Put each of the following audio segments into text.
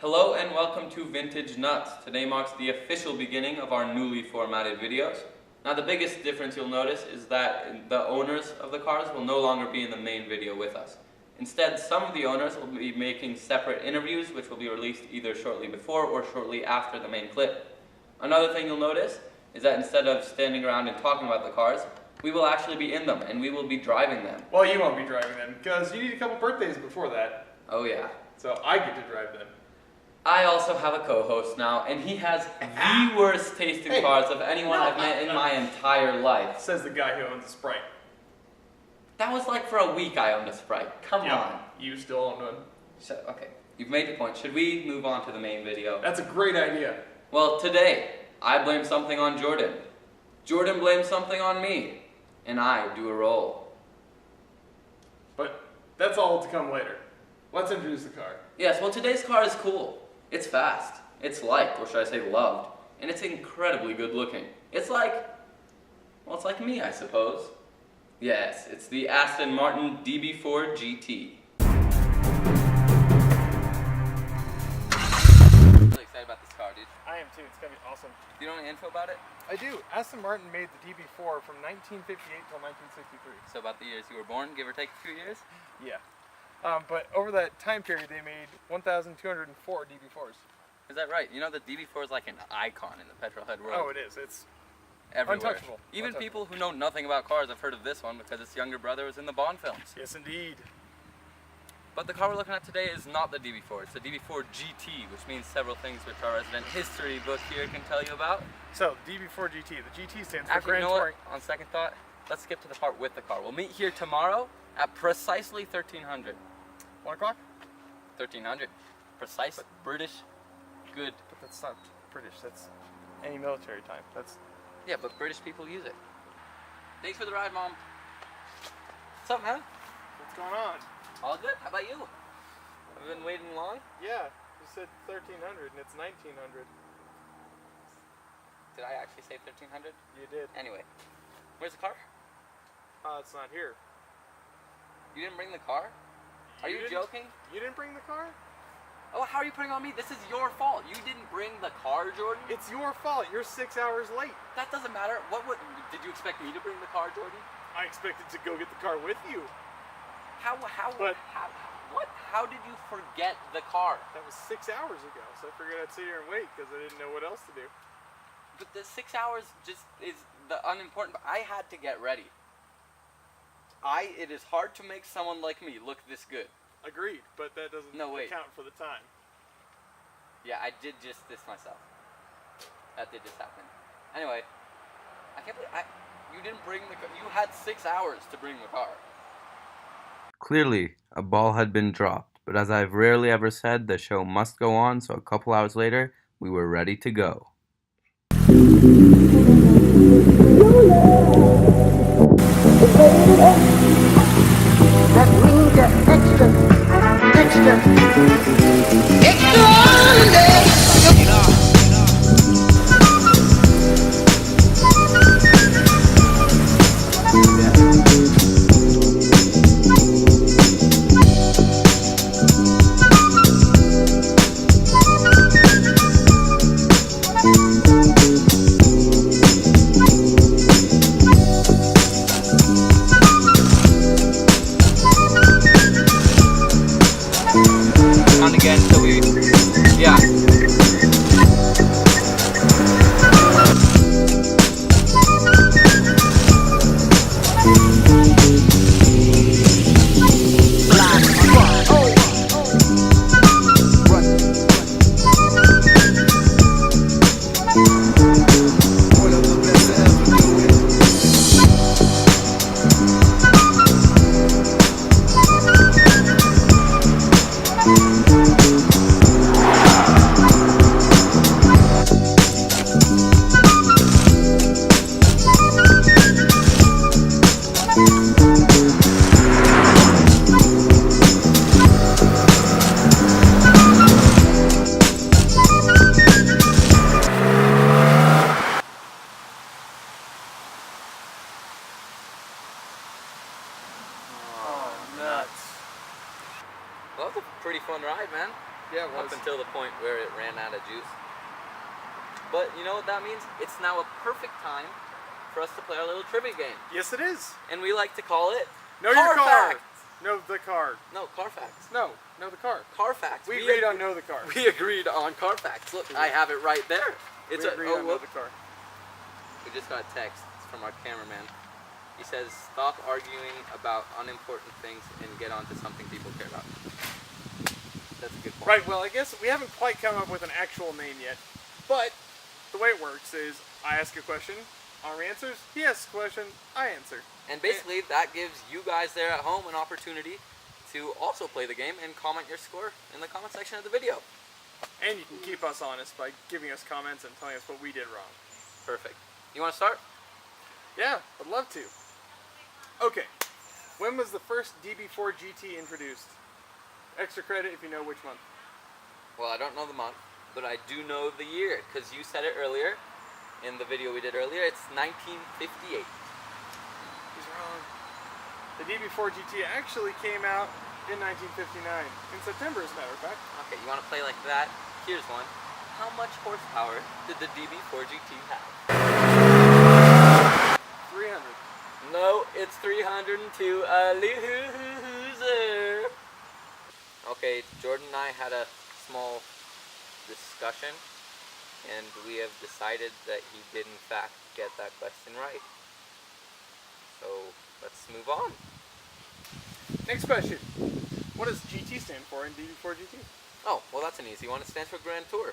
Hello and welcome to Vintage Nuts. Today marks the official beginning of our newly formatted videos. Now the biggest difference you'll notice is that the owners of the cars will no longer be in the main video with us. Instead, some of the owners will be making separate interviews which will be released either shortly before or shortly after the main clip. Another thing you'll notice is that instead of standing around and talking about the cars, we will actually be in them and we will be driving them. Well, you won't be driving them because you need a couple birthdays before that. Oh yeah. So I get to drive them. I also have a co-host now, and he has the worst tasting cars of anyone I've met in my entire life. Says the guy who owns a Sprite. That was like for a week I owned a Sprite. Come on. You still own one. So, okay, you've made the point. Should we move on to the main video? That's a great idea. Well, today, I blame something on Jordan. Jordan blames something on me. And I do a roll. But that's all to come later. Let's introduce the car. Yes, well today's car is cool. It's fast, it's liked, or should I say loved, and it's incredibly good looking. It's like, well, it's like me, I suppose. Yes, it's the Aston Martin DB4GT. I'm really excited about this car, dude. I am too. It's going to be awesome. Do you know any info about it? I do. Aston Martin made the DB4 from 1958 till 1963. So about the years you were born, give or take a few years? Yeah. But over that time period, they made 1,204 DB4s. Is that right? You know, the DB4 is like an icon in the petrolhead world. Oh, it is. It's everywhere. Untouchable. Even people who know nothing about cars have heard of this one because its younger brother was in the Bond films. Yes, indeed. But the car we're looking at today is not the DB4. It's the DB4GT, which means several things which our resident history book here can tell you about. So, DB4GT. The GT stands for Actually, Grand you know Touring. what? On second thought, let's skip to the part with the car. We'll meet here tomorrow at precisely 1300. 1 o'clock? 1300. Precise, British, good. But that's not British. That's any military time. That's... Yeah, but British people use it. Thanks for the ride, Mom. What's up, man? What's going on? All good? How about you? Have you been waiting long? Yeah, you said 1300 and it's 1900. Did I actually say 1300? You did. Anyway, where's the car? It's not here. You didn't bring the car? Are you joking? You didn't bring the car? Oh, how are you putting on me? This is your fault. You didn't bring the car, Jordan? It's your fault. You're 6 hours late. That doesn't matter. Did you expect me to bring the car, Jordan? I expected to go get the car with you. What? How did you forget the car? That was 6 hours ago, so I figured I'd sit here and wait because I didn't know what else to do. But the 6 hours just is the unimportant. I had to get ready. It is hard to make someone like me look this good. Agreed, but that doesn't account for the time. Yeah, I did just this myself. That did just happen. Anyway, I can't believe you didn't bring the car. You had 6 hours to bring the car. Clearly, a ball had been dropped, but as I've rarely ever said, the show must go on, so a couple hours later, we were ready to go. That means On again, so yeah. Well, that was a pretty fun ride, man. Yeah, it was. Up until the point where it ran out of juice. But you know what that means? It's now a perfect time for us to play our little trivia game. Yes, it is. And we like to call it Know your car. Facts. Know the car. No, car facts. No, know the car. Car facts. We agreed on know the car. We agreed on car facts. Look, I have it right there. It's we agreed on know the car. We just got a text. It's from our cameraman. He says, stop arguing about unimportant things and get on to something people care about. That's a good point. Right, well, I guess we haven't quite come up with an actual name yet. But the way it works is I ask a question, Omri answers, he asks a question, I answer. And basically, that gives you guys there at home an opportunity to also play the game and comment your score in the comment section of the video. And you can keep us honest by giving us comments and telling us what we did wrong. Perfect. You want to start? Yeah, I'd love to. Okay, when was the first DB4GT introduced? Extra credit if you know which month. Well, I don't know the month, but I do know the year, because you said it earlier, in the video we did earlier. It's 1958. He's wrong. The DB4GT actually came out in 1959, in September as a matter of fact. Okay, you want to play like that? Here's one. How much horsepower did the DB4GT have? 300. No, it's 302. A loser. Okay, Jordan and I had a small discussion, and we have decided that he did in fact get that question right. So let's move on. Next question. What does GT stand for in DB4GT? Oh, well, that's an easy one. It stands for Grand Tour.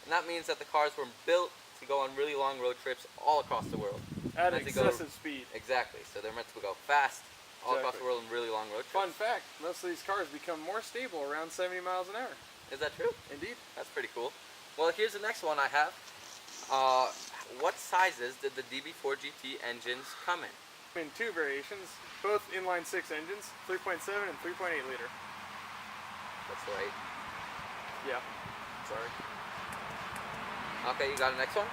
And that means that the cars were built to go on really long road trips all across the world. At Meant to go- excessive speed. Exactly. So they're meant to go fast all across Exactly. the world on really long road trips. Fun fact, most of these cars become more stable around 70 miles an hour. Is that true? Indeed. That's pretty cool. Well, here's the next one I have. What sizes did the DB4GT engines come in? In two variations, both inline 6 engines, 3.7 and 3.8 liter. That's right. Yeah, sorry. Okay, you got a next one?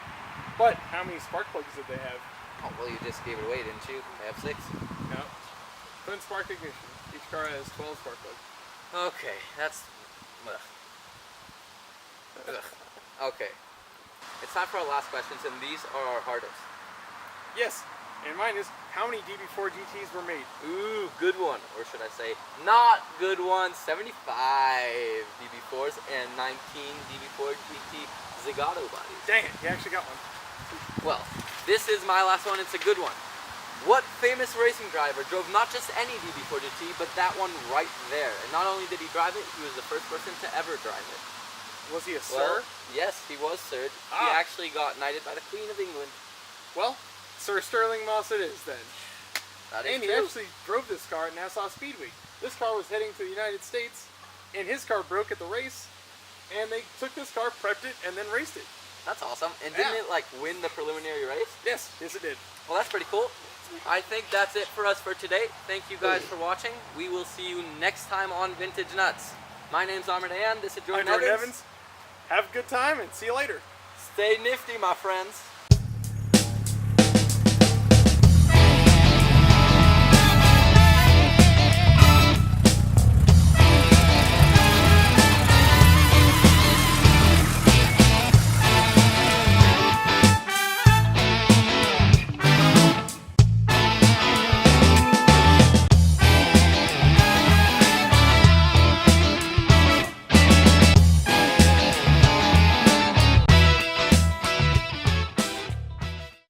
But how many spark plugs did they have? Oh, well, you just gave it away, didn't you? They have 6. No. Twin spark ignition. Each car has 12 spark plugs. Okay, that's... Ugh. Ugh. Okay. It's time for our last questions, and these are our hardest. Yes, and mine is, how many DB4GTs were made? Ooh, good one. Or should I say, not good one. 75 DB4s and 19 DB4GT Zagato bodies. Dang it, you actually got one. Well, this is my last one. It's a good one. What famous racing driver drove not just any DB4GT, but that one right there? And not only did he drive it, he was the first person to ever drive it. Was he a Well, sir? yes, he was Sir. He Ah. actually got knighted by the Queen of England. Well, Sir Sterling Moss it is then. That is And he true. actually drove this car at Nassau Speedway. This car was heading to the United States, and his car broke at the race, and they took this car, prepped it, and then raced it. That's awesome. And didn't Yeah. it like win the preliminary race? Yes, yes it did. Well, that's pretty cool. I think that's it for us for today. Thank you guys for watching. We will see you next time on Vintage Nuts. My name's Omri Dayan. This is I'm Jordan Jordan Evans. Evans. Have a good time, and see you later. Stay nifty, my friends.